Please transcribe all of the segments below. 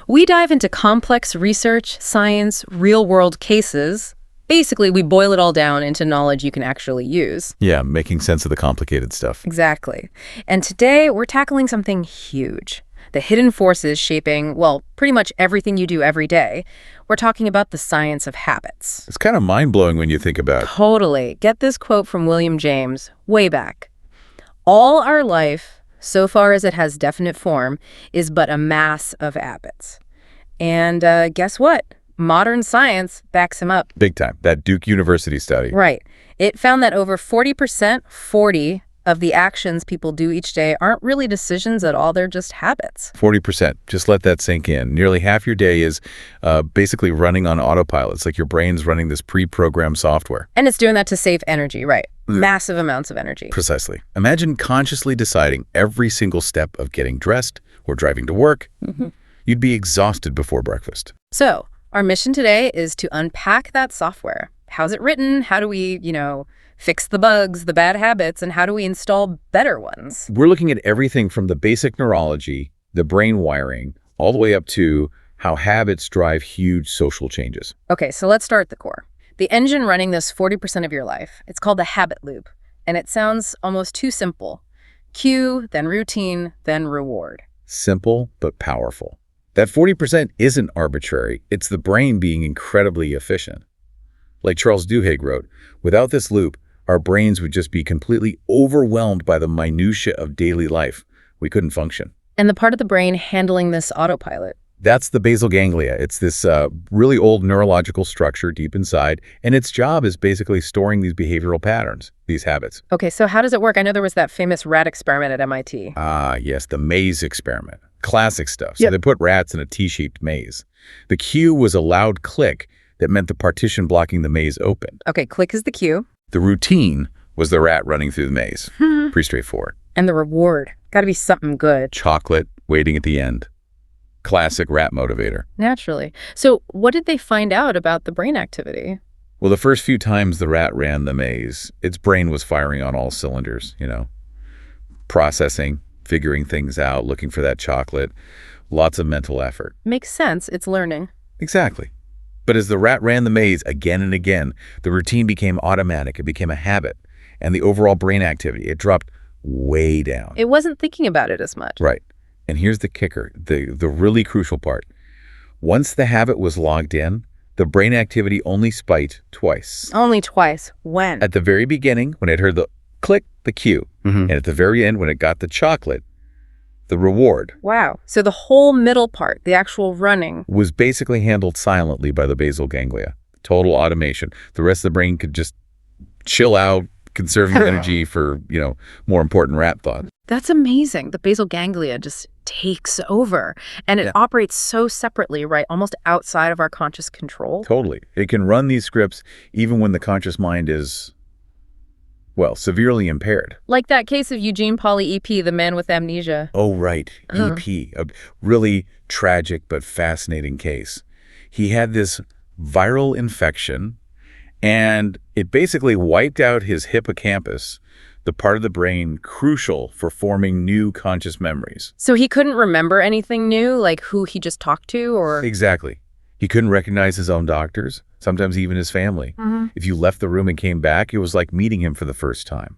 We dive into complex research, science, real-world cases. Basically, we boil it all down into knowledge you can actually use. Yeah, making sense of the complicated stuff. Exactly. And today, we're tackling something huge. The hidden forces shaping, well, pretty much everything you do every day. We're talking about the science of habits. It's kind of mind-blowing when you think about it. Totally. Get this quote from William James, way back. All our life, so far as it has definite form, is but a mass of habits. And guess what? Modern science backs him up. Big time. That Duke University study. Right. It found that over 40%, of the actions people do each day aren't really decisions at all. They're just habits. 40%. Just let that sink in. Nearly half your day is basically running on autopilot. It's like your brain's running this pre-programmed software. And it's doing that to save energy, right? Massive amounts of energy. Precisely. Imagine consciously deciding every single step of getting dressed or driving to work. You'd be exhausted before breakfast. So, our mission today is to unpack that software. How's it written? How do we, fix the bugs, the bad habits, and how do we install better ones? We're looking at everything from the basic neurology, the brain wiring, all the way up to how habits drive huge social changes. Okay, so let's start at the core. The engine running this 40% of your life, it's called the habit loop, and it sounds almost too simple. Cue, then routine, then reward. Simple, but powerful. That 40% isn't arbitrary. It's the brain being incredibly efficient. Like Charles Duhigg wrote, without this loop, our brains would just be completely overwhelmed by the minutiae of daily life. We couldn't function. And the part of the brain handling this autopilot? That's the basal ganglia. It's this really old neurological structure deep inside, and its job is basically storing these behavioral patterns, these habits. Okay, so how does it work? I know there was that famous rat experiment at MIT. Ah, yes, the maze experiment. Classic stuff. So they put rats in a T-shaped maze. The cue was a loud click that meant the partition blocking the maze opened. Okay, click is the cue. The routine was the rat running through the maze. Pretty straightforward. And the reward. Got to be something good. Chocolate waiting at the end. Classic rat motivator. Naturally. So what did they find out about the brain activity? Well, the first few times the rat ran the maze, its brain was firing on all cylinders, processing, figuring things out, looking for that chocolate, lots of mental effort. Makes sense. It's learning. Exactly. But as the rat ran the maze again and again, the routine became automatic. It became a habit. And the overall brain activity, it dropped way down. It wasn't thinking about it as much. Right. And here's the kicker, the really crucial part. Once the habit was logged in, the brain activity only spiked twice. Only twice. When? At the very beginning, when it heard the click, the cue. And at the very end, when it got the chocolate, the reward. Wow. So the whole middle part, the actual running, was basically handled silently by the basal ganglia. Total automation. The rest of the brain could just chill out, conserving energy for, more important rat thought. That's amazing. The basal ganglia just takes over. And it operates so separately, right? Almost outside of our conscious control. Totally. It can run these scripts even when the conscious mind is, severely impaired. Like that case of Eugene Pauly EP, the man with amnesia. Oh, right. EP. A really tragic but fascinating case. He had this viral infection, and it basically wiped out his hippocampus, the part of the brain crucial for forming new conscious memories. So he couldn't remember anything new, like who he just talked to, or? Exactly. He couldn't recognize his own doctors, sometimes even his family. If you left the room and came back, it was like meeting him for the first time.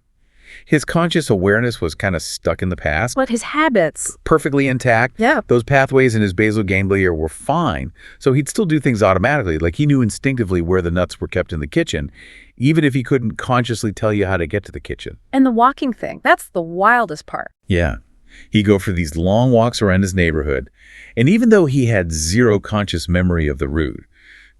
His conscious awareness was kind of stuck in the past. But his habits. Perfectly intact. Yeah. Those pathways in his basal ganglia were fine. So he'd still do things automatically. Like he knew instinctively where the nuts were kept in the kitchen, even if he couldn't consciously tell you how to get to the kitchen. And the walking thing, that's the wildest part. Yeah. He'd go for these long walks around his neighborhood. And even though he had zero conscious memory of the route,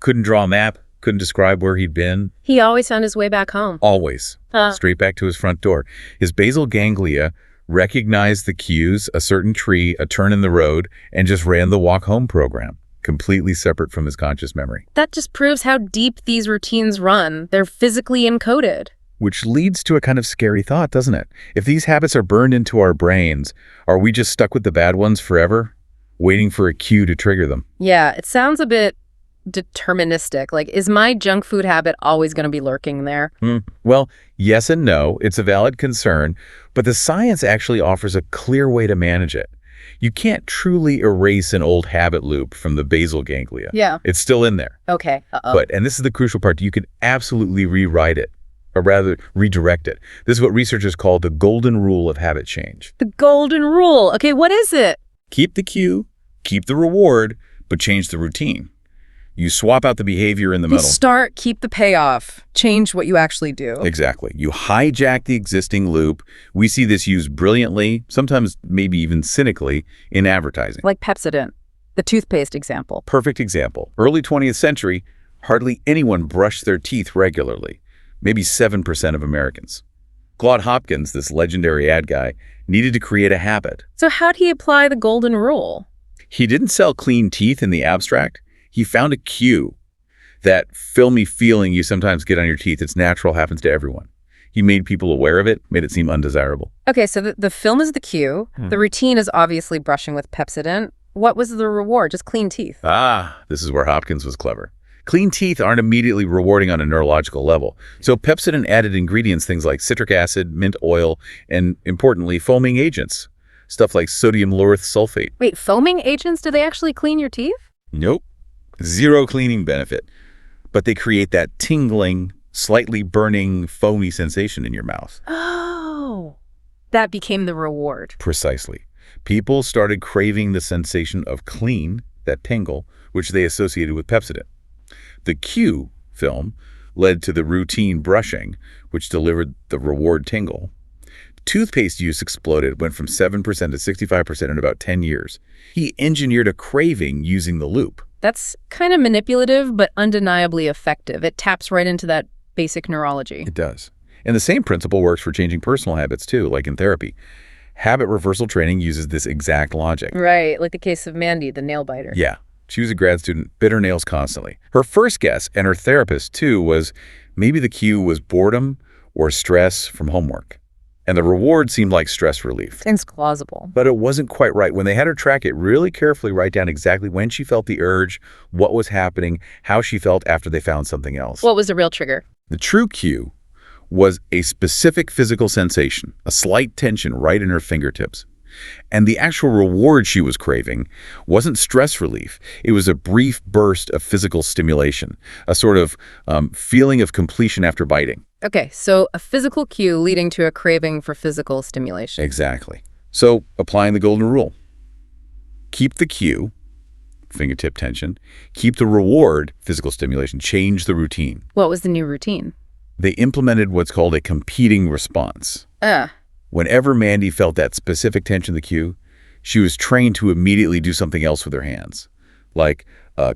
couldn't draw a map, couldn't describe where he'd been. He always found his way back home. Always. Straight back to his front door. His basal ganglia recognized the cues, a certain tree, a turn in the road, and just ran the walk home program, completely separate from his conscious memory. That just proves how deep these routines run. They're physically encoded. Which leads to a kind of scary thought, doesn't it? If these habits are burned into our brains, are we just stuck with the bad ones forever, waiting for a cue to trigger them? Yeah, it sounds a bit deterministic. Like, is my junk food habit always going to be lurking there? Well, yes and no. It's a valid concern, but the science actually offers a clear way to manage it. You can't truly erase an old habit loop from the basal ganglia. Yeah. It's still in there. Okay. But, and this is the crucial part, you can absolutely rewrite it, or rather redirect it. This is what researchers call the golden rule of habit change. The golden rule. Okay, what is it? Keep the cue, keep the reward, but change the routine. You swap out the behavior in the middle. Start, keep the payoff. Change what you actually do. Exactly. You hijack the existing loop. We see this used brilliantly, sometimes maybe even cynically, in advertising. Like Pepsodent, the toothpaste example. Perfect example. Early 20th century, hardly anyone brushed their teeth regularly. Maybe 7% of Americans. Claude Hopkins, this legendary ad guy, needed to create a habit. So how'd he apply the golden rule? He didn't sell clean teeth in the abstract. He found a cue. That filmy feeling you sometimes get on your teeth, it's natural, happens to everyone. He made people aware of it, made it seem undesirable. Okay, so the film is the cue. The routine is obviously brushing with Pepsodent. What was the reward? Just clean teeth. This is where Hopkins was clever. Clean teeth aren't immediately rewarding on a neurological level. So Pepsodent added ingredients, things like citric acid, mint oil, and importantly, foaming agents. Stuff like sodium lauryl sulfate. Wait, foaming agents? Do they actually clean your teeth? Nope. Zero cleaning benefit. But they create that tingling, slightly burning, foamy sensation in your mouth. Oh, that became the reward. Precisely. People started craving the sensation of clean, that tingle, which they associated with Pepsodent. The cue film led to the routine brushing, which delivered the reward tingle. Toothpaste use exploded, went from 7% to 65% in about 10 years. He engineered a craving using the loop. That's kind of manipulative, but undeniably effective. It taps right into that basic neurology. It does. And the same principle works for changing personal habits too, like in therapy. Habit reversal training uses this exact logic. Right, like the case of Mandy, the nail biter. Yeah. She was a grad student, bit her nails constantly. Her first guess, and her therapist too, was maybe the cue was boredom or stress from homework. And the reward seemed like stress relief. Seems plausible. But it wasn't quite right. When they had her track it really carefully, write down exactly when she felt the urge, what was happening, how she felt after they found something else. What was the real trigger? The true cue was a specific physical sensation, a slight tension right in her fingertips. And the actual reward she was craving wasn't stress relief. It was a brief burst of physical stimulation, a sort of feeling of completion after biting. Okay, so a physical cue leading to a craving for physical stimulation. Exactly. So applying the golden rule. Keep the cue, fingertip tension. Keep the reward, physical stimulation. Change the routine. What was the new routine? They implemented what's called a competing response. Whenever Mandy felt that specific tension in the cue, she was trained to immediately do something else with her hands, like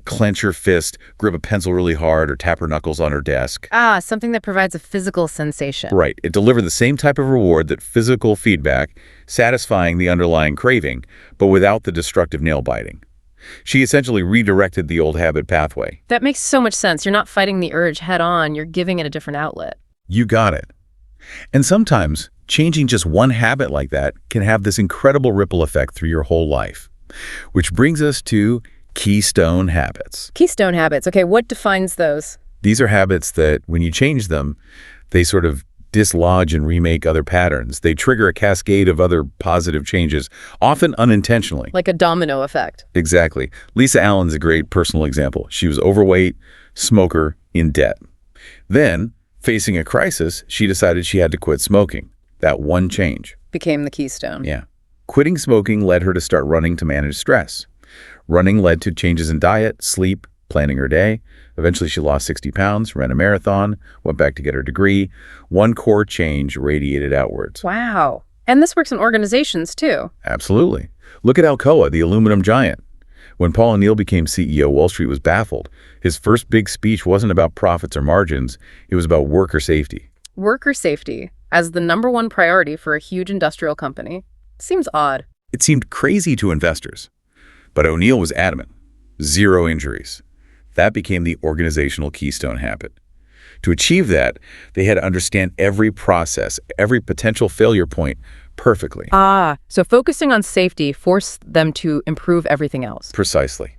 clench her fist, grip a pencil really hard, or tap her knuckles on her desk. Something that provides a physical sensation. Right. It delivered the same type of reward, that physical feedback, satisfying the underlying craving, but without the destructive nail biting. She essentially redirected the old habit pathway. That makes so much sense. You're not fighting the urge head on. You're giving it a different outlet. You got it. And sometimes changing just one habit like that can have this incredible ripple effect through your whole life. Which brings us to Keystone habits. Keystone habits. Okay, what defines those? These are habits that when you change them, they sort of dislodge and remake other patterns. They trigger a cascade of other positive changes, often unintentionally. Like a domino effect. Exactly. Lisa Allen's a great personal example. She was overweight, smoker, in debt. Then, facing a crisis, she decided she had to quit smoking. That one change became the keystone. Yeah. Quitting smoking led her to start running to manage stress. Running led to changes in diet, sleep, planning her day. Eventually, she lost 60 pounds, ran a marathon, went back to get her degree. One core change radiated outwards. Wow. And this works in organizations, too. Absolutely. Look at Alcoa, the aluminum giant. When Paul O'Neill became CEO, Wall Street was baffled. His first big speech wasn't about profits or margins. It was about worker safety. Worker safety as the #1 priority for a huge industrial company. Seems odd. It seemed crazy to investors. But O'Neill was adamant. 0 injuries. That became the organizational keystone habit. To achieve that, they had to understand every process, every potential failure point perfectly. So focusing on safety forced them to improve everything else. Precisely.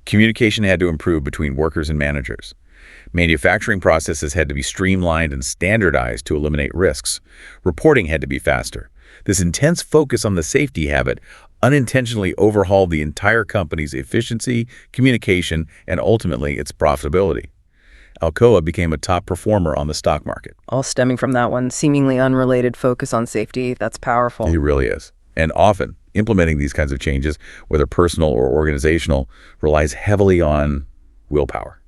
Communication had to improve between workers and managers. Manufacturing processes had to be streamlined and standardized to eliminate risks. Reporting had to be faster. This intense focus on the safety habit unintentionally overhauled the entire company's efficiency, communication, and ultimately its profitability. Alcoa became a top performer on the stock market. All stemming from that one seemingly unrelated focus on safety. That's powerful. It really is. And often, implementing these kinds of changes, whether personal or organizational, relies heavily on willpower.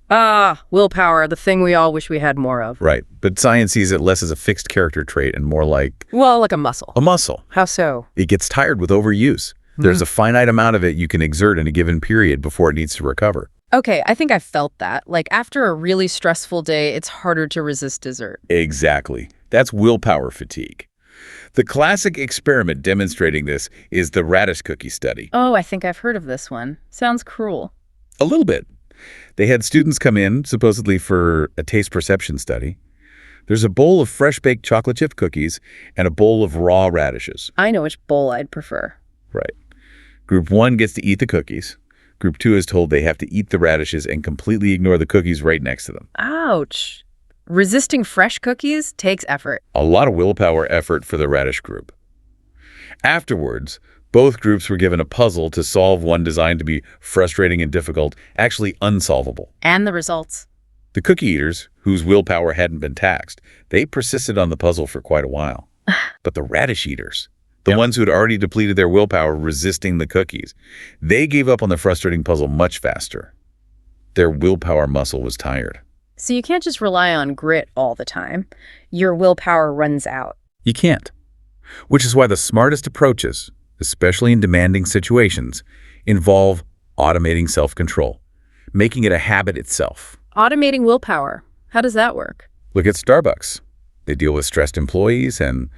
Willpower, the thing we all wish we had more of. Right. But science sees it less as a fixed character trait and more like... Well, like a muscle. A muscle. How so? It gets tired with overuse. There's a finite amount of it you can exert in a given period before it needs to recover. Okay, I think I felt that. Like after a really stressful day, it's harder to resist dessert. Exactly. That's willpower fatigue. The classic experiment demonstrating this is the radish cookie study. Oh, I think I've heard of this one. Sounds cruel. A little bit. They had students come in, supposedly for a taste perception study. There's a bowl of fresh-baked chocolate chip cookies and a bowl of raw radishes. I know which bowl I'd prefer. Right. Group 1 gets to eat the cookies. Group 2 is told they have to eat the radishes and completely ignore the cookies right next to them. Ouch. Resisting fresh cookies takes effort. A lot of willpower effort for the radish group. Afterwards, both groups were given a puzzle to solve, one designed to be frustrating and difficult, actually unsolvable. And the results. The cookie eaters, whose willpower hadn't been taxed, they persisted on the puzzle for quite a while. But the radish eaters, the ones who had already depleted their willpower resisting the cookies, they gave up on the frustrating puzzle much faster. Their willpower muscle was tired. So you can't just rely on grit all the time. Your willpower runs out. You can't. Which is why the smartest approaches, especially in demanding situations, involve automating self-control, making it a habit itself. Automating willpower. How does that work? Look at Starbucks. They deal with stressed employees and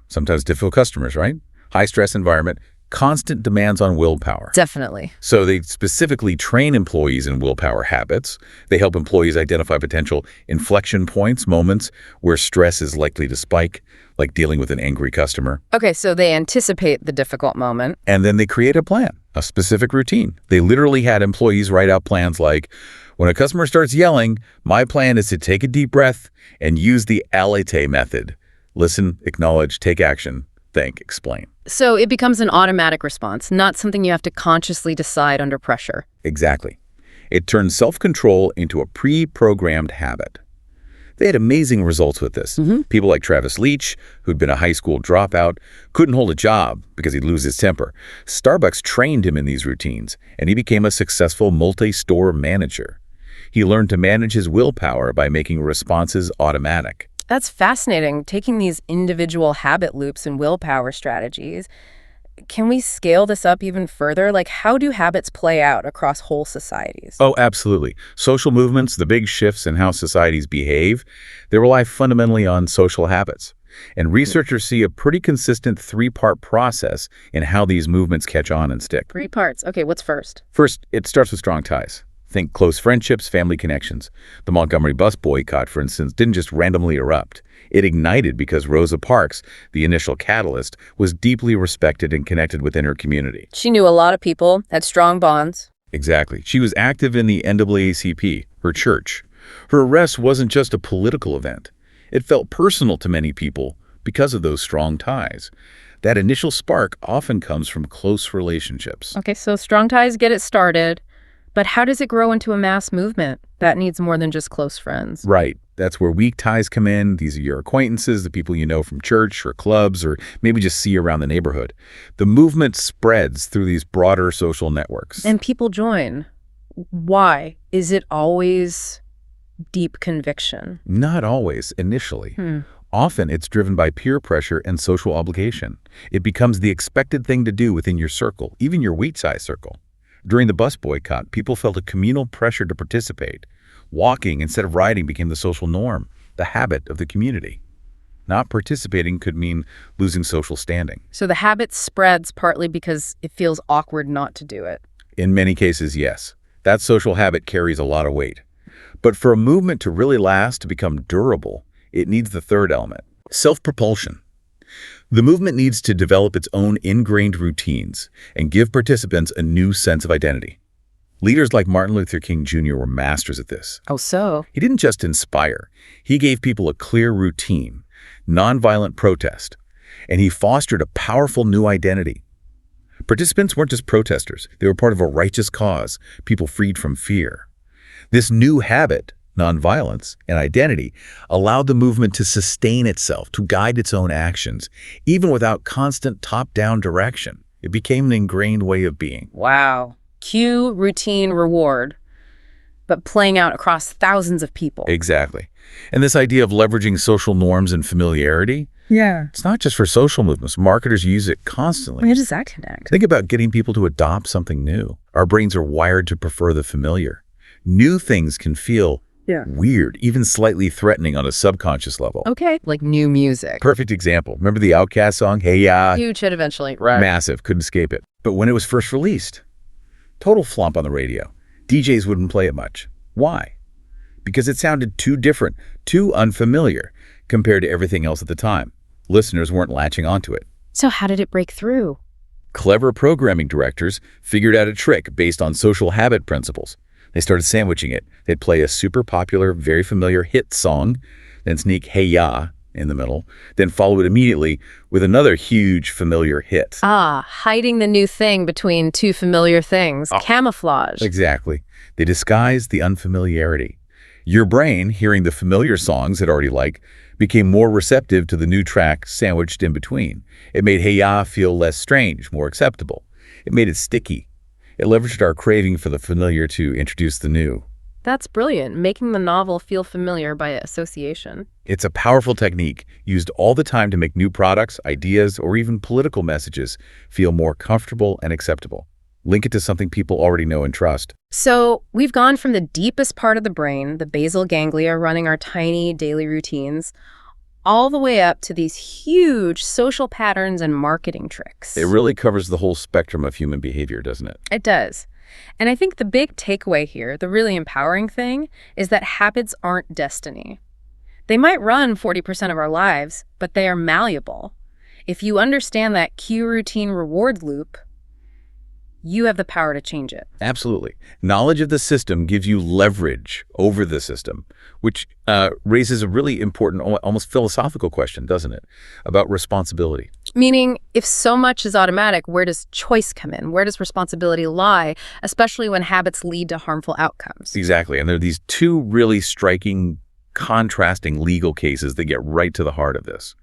sometimes difficult customers, right? High-stress environment, constant demands on willpower. Definitely. So they specifically train employees in willpower habits. They help employees identify potential inflection points, moments where stress is likely to spike, like dealing with an angry customer. Okay, so they anticipate the difficult moment. And then they create a plan, a specific routine. They literally had employees write out plans like, when a customer starts yelling, my plan is to take a deep breath and use the ALITE method. Listen, acknowledge, take action, think, explain. So it becomes an automatic response, not something you have to consciously decide under pressure. Exactly. It turns self-control into a pre-programmed habit. They had amazing results with this. People like Travis Leach, who'd been a high school dropout, couldn't hold a job because he'd lose his temper. Starbucks trained him in these routines, and he became a successful multi-store manager. He learned to manage his willpower by making responses automatic. That's fascinating, taking these individual habit loops and willpower strategies. Can we scale this up even further? Like, how do habits play out across whole societies? Oh, absolutely. Social movements, the big shifts in how societies behave, they rely fundamentally on social habits. And researchers see a pretty consistent three-part process in how these movements catch on and stick. 3 parts. Okay, what's first? First, it starts with strong ties. Think close friendships, family connections. The Montgomery bus boycott, for instance, didn't just randomly erupt. It ignited because Rosa Parks, the initial catalyst, was deeply respected and connected within her community. She knew a lot of people, had strong bonds. Exactly. She was active in the NAACP, her church. Her arrest wasn't just a political event. It felt personal to many people because of those strong ties. That initial spark often comes from close relationships. Okay, so strong ties get it started. But how does it grow into a mass movement that needs more than just close friends? Right. That's where weak ties come in. These are your acquaintances, the people you know from church or clubs, or maybe just see around the neighborhood. The movement spreads through these broader social networks. And people join. Why? Is it always deep conviction? Not always, initially. Often it's driven by peer pressure and social obligation. It becomes the expected thing to do within your circle, even your wheat-sized circle. During the bus boycott, people felt a communal pressure to participate. Walking instead of riding became the social norm, the habit of the community. Not participating could mean losing social standing. So the habit spreads partly because it feels awkward not to do it. In many cases, yes. That social habit carries a lot of weight. But for a movement to really last, to become durable, it needs the third element, self-propulsion. The movement needs to develop its own ingrained routines and give participants a new sense of identity. Leaders like Martin Luther King Jr. were masters at this. Oh, so? He didn't just inspire. He gave people a clear routine, nonviolent protest, and he fostered a powerful new identity. Participants weren't just protesters. They were part of a righteous cause, people freed from fear. This new habit, nonviolence, and identity allowed the movement to sustain itself, to guide its own actions, even without constant top-down direction. It became an ingrained way of being. Wow. Cue, routine, reward, but playing out across thousands of people. Exactly. And this idea of leveraging social norms and familiarity, it's not just for social movements. Marketers use it constantly. Where does that connect? Think about getting people to adopt something new. Our brains are wired to prefer the familiar. New things can feel weird, even slightly threatening on a subconscious level. Okay, like new music. Perfect example. Remember the Outkast song, Hey Ya? Huge hit eventually, right? Massive, couldn't escape it. But when it was first released, total flop on the radio. DJs wouldn't play it much. Why? Because it sounded too different, too unfamiliar compared to everything else at the time. Listeners weren't latching onto it. So how did it break through? Clever programming directors figured out a trick based on social habit principles. They started sandwiching it. They'd play a super popular, very familiar hit song, then sneak Hey Ya in the middle, then follow it immediately with another huge familiar hit. Hiding the new thing between two familiar things. Camouflage. Exactly. They disguised the unfamiliarity. Your brain, hearing the familiar songs it already liked, became more receptive to the new track sandwiched in between. It made Hey Ya feel less strange, more acceptable. It made it sticky. It leveraged our craving for the familiar to introduce the new. That's brilliant, making the novel feel familiar by association. It's a powerful technique used all the time to make new products, ideas, or even political messages feel more comfortable and acceptable. Link it to something people already know and trust. So we've gone from the deepest part of the brain, the basal ganglia running our tiny daily routines, all the way up to these huge social patterns and marketing tricks. It really covers the whole spectrum of human behavior, doesn't it? It does. And I think the big takeaway here, the really empowering thing, is that habits aren't destiny. They might run 40% of our lives, but they are malleable. If you understand that cue, routine, reward loop, you have the power to change it. Absolutely. Knowledge of the system gives you leverage over the system, which raises a really important, almost philosophical question, doesn't it, about responsibility. Meaning, if so much is automatic, where does choice come in? Where does responsibility lie, especially when habits lead to harmful outcomes? Exactly. And there are these two really striking, contrasting legal cases that get right to the heart of this.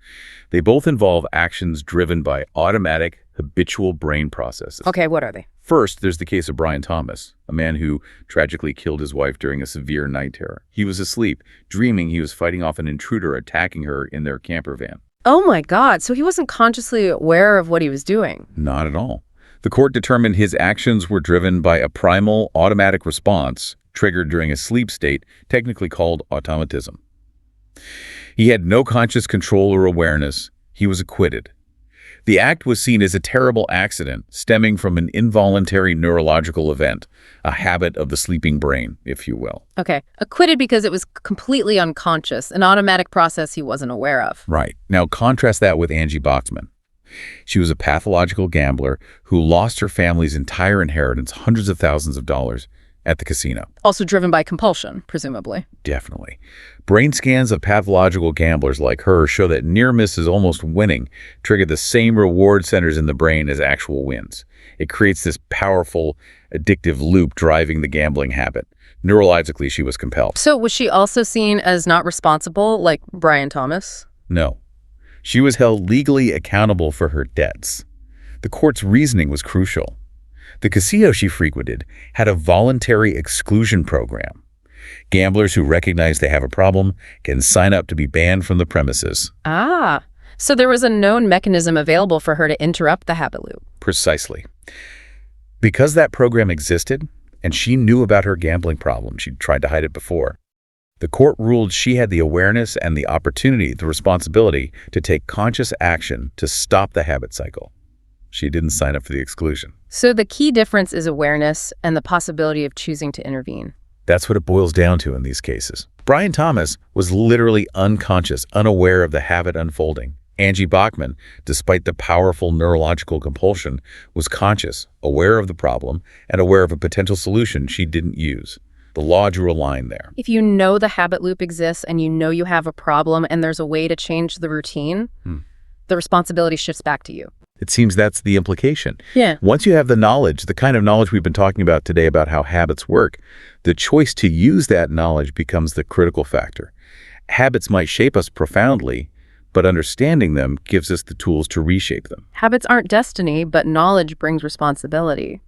They both involve actions driven by automatic, habitual brain processes. Okay, what are they? First, there's the case of Brian Thomas, a man who tragically killed his wife during a severe night terror. He was asleep, dreaming he was fighting off an intruder attacking her in their camper van. Oh my God, so he wasn't consciously aware of what he was doing? Not at all. The court determined his actions were driven by a primal automatic response triggered during a sleep state, technically called automatism. He had no conscious control or awareness. He was acquitted. The act was seen as a terrible accident stemming from an involuntary neurological event, a habit of the sleeping brain, if you will. Okay, acquitted because it was completely unconscious, an automatic process he wasn't aware of. Right. Now contrast that with Angie Bachman. She was a pathological gambler who lost her family's entire inheritance, hundreds of thousands of dollars, at the casino. Also driven by compulsion, presumably. Definitely. Brain scans of pathological gamblers like her show that near misses almost winning trigger the same reward centers in the brain as actual wins. It creates this powerful, addictive loop driving the gambling habit. Neurologically, she was compelled. So was she also seen as not responsible, like Brian Thomas? No. She was held legally accountable for her debts. The court's reasoning was crucial. The casino she frequented had a voluntary exclusion program. Gamblers who recognize they have a problem can sign up to be banned from the premises. So there was a known mechanism available for her to interrupt the habit loop. Precisely. Because that program existed, and she knew about her gambling problem, she'd tried to hide it before, the court ruled she had the awareness and the opportunity, the responsibility, to take conscious action to stop the habit cycle. She didn't sign up for the exclusion. So the key difference is awareness and the possibility of choosing to intervene. That's what it boils down to in these cases. Brian Thomas was literally unconscious, unaware of the habit unfolding. Angie Bachman, despite the powerful neurological compulsion, was conscious, aware of the problem, and aware of a potential solution she didn't use. The law drew a line there. If you know the habit loop exists and you know you have a problem and there's a way to change the routine, the responsibility shifts back to you. It seems that's the implication. Yeah. Once you have the knowledge, the kind of knowledge we've been talking about today about how habits work, the choice to use that knowledge becomes the critical factor. Habits might shape us profoundly, but understanding them gives us the tools to reshape them. Habits aren't destiny, but knowledge brings responsibility.